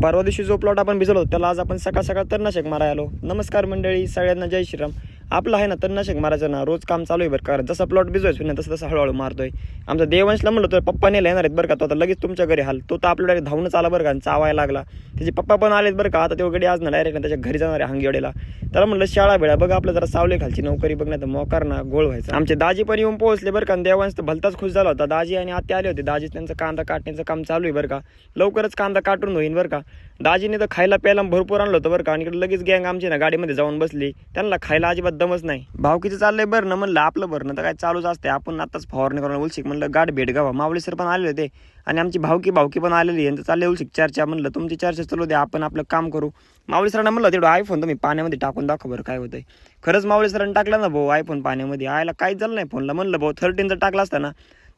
परवा दिवशी जो प्लॉट आपण भिजवलो त्याला आज आपण सकाळ सकाळ तणनाशक मारायला आलो. नमस्कार मंडळी, सगळ्यांना जय श्रीराम. आपलं आहे ना तणनाशक मारायचं ना रोज काम चालू आहे बरं का. जसा प्लॉट भिजवायचो ना तसं हळूहळू मारतोय. आमचा देवांशला म्हणलं तर पप्पा नेला येणार आहेत बरं का. तो आता लगेच तुमच्या घरी हाल. तो तर आपल्याकडे धावूनच आला बरं का आणि चावायला लागला. त्याचे पप्पा पण आलेत बरं का. आता ते गडी आज ना डायरेक्ट त्याच्या घरी जाणार आहे हांगेवाडीला. त्याला म्हणलं शाळा बेळा बघ आपलं जरा सावले खालची नोकरी बघ नाही तर मोकार ना गोळ व्हायचं. आमचे दाजी पण येऊन पोहोचले बरं का. देवांश तर भलताच खुश झाला होता. दाजी आणि आत्या आले होते. दाजी त्यांचं कांदा काटण्याचं काम चालू आहे बरं का. लवकरच कांदा काटून होईन बरं का. दाजीने तर खायला प्यायला भरपूर आणलं होतं बरं का. आणि इकडे लगेच गँग आमची ना गाडीमध्ये जाऊन बसली. त्यांना खायला अजिबात दमच नाही. भावकीचं चाललंय बरं ना. म्हणलं आपलं बरं ना तर काय चालूच असते. आपण आताच फवारणी करून उलशिक म्हणलं गाठ भेट गावा. मावळे सर पण आले होते आणि आमची भावकी पण आलेली. यांचं चालले उलशिक चर्चा. म्हणलं तुमची चर्चा चालू द्या, आपण आपलं काम करू. मावळे सरांना म्हणलं तेवढं आयफोन तुम्ही पाण्यामध्ये टाकून दाखव बरं काय होतंय. खरंच मावळे सरांनी टाकला ना भाऊ आयफोन पाण्यामध्ये. आयला काहीच झालं नाही फोनला. म्हणलं भाऊ 13 टाकला असता ना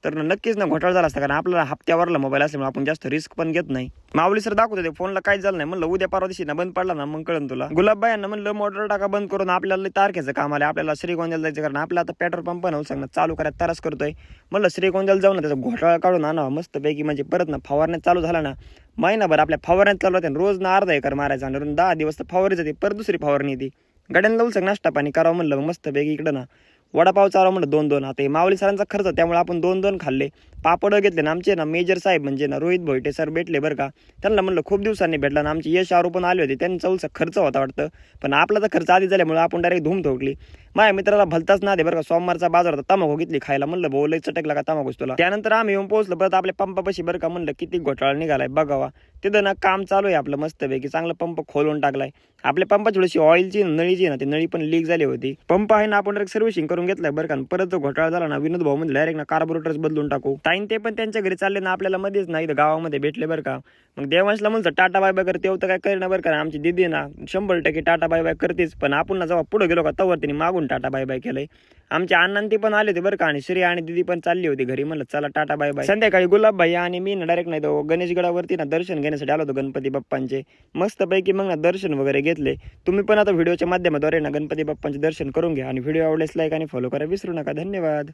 तर नक्कीच ना घोटाळा झाला असता. कारण आपल्याला हप्त्यावरला मोबाईल असल्यामुळे आपण जास्त रिस्क पण घेत नाही. माऊली सर दाखवत होते फोनला काहीच झालं नाही. म्हणलं उद्या परवा दिवशी ना बंद पडला ना मग कळन तुला. गुलाबबाई यांना म्हणलं मोटर टाका बंद करून आपल्याला तारखेचं काम आलं. आपल्याला श्रीगोंद्याला जायचं कारण आपल्याला आता पेट्रोल पंप नव्हतं सांगणं चालू करायला तरच करतोय. म्हणलं श्रीगोंद्याला जाऊन त्याचा घोटाळा काढून आणावा मस्तपैकी. म्हणजे परत ना फवारण्यात चालू झाला ना महिनाभर आपल्या फवारण्यात चालू होते. रोज ना अर्धा एकर मारायचा आणि 10 दिवस तर फवारी जाते. परत दुसरी फवारणी येते. गाड्यांना उलसक नाश्ता पाणी करावं म्हणलं मस्तपैकी. इकडं ना वडापाव चालवा म्हणलं 2-2. आता हे माऊली सरांचा खर्च त्यामुळे आपण 2-2 खाल्ले. पापड घेतले ना आमचे ना मेजर साहेब म्हणजे ना रोहित भोईटे सर भेटले बरं का. त्यांना म्हणलं खूप दिवसांनी भेटला ना. आमचे यश आरू पण आले होते. त्यांचा उलसा खर्च होता वाटतं. पण आपला तर खर्च आधी झाल्यामुळे आपण डायरेक्ट धूम ठोकली. माझ्या मित्राला भलताच ना दे बरं का. सोमवारचा बाजार होता. तमाखू घेतली खायला. म्हणलं भाऊ लय चटकला का तमाखूच तुला. त्यानंतर आम्ही येऊन पोहोचलो परत आपल्या पंपापाशी बरं का. म्हणलं किती घोटाळा निघालाय बघावा. तिथं ना काम चालू आहे आपलं मस्तपैकी. चांगलं पंप खोलून टाकलाय. आपल्या पंपाची थोडीशी ऑइलची नळी जी ना ती नळी पण लीक झाली होती. पंप आहे ना आपण डायरेक्ट सर्व्हिसिंग करून घेतलाय बरं का. परत जो घोटाळा झाला ना विनोद भाऊ म्हणजे डायरेक्ट ना कार्बोरेटर्स बदलून टाकू. ताईन ते पण त्यांच्या घरी चालले ना आपल्याला मध्येच ना इथं गावामध्ये भेटले बरं का. मग देवांशला म्हणलं टाटा बाय बाय करते तेव्हा तर काय करेना बरं का. आमची दिदी ना 100% टाटा बाय बाय करतेच. पण आपण ना जेव्हा पुढे गेलो का तवर त्यांनी मागून टाटा बाय बाय केलंय. आमच्या अण्णां ते पण आले होते बरं का. आणि श्री आणि दिदी पण चालली होती घरी. म्हणलं चला टाटा बाय बाय. संध्याकाळी गुलाब भाई आणि मी ना डायरेक्ट नाही तो गणेशगडावरती ना दर्शन घेण्यासाठी आलो होतो गणपती बाप्पांचे. मस्तपैकी मग ना दर्शन वगैरे घेतले. तुम्ही पण आता व्हिडिओच्या माध्यमाद्वारे ना गणपती बाप्पांचे दर्शन करून घ्या. आणि व्हिडिओ आवडल्यास लाईक आणि फॉलो करा विसरू नका. धन्यवाद.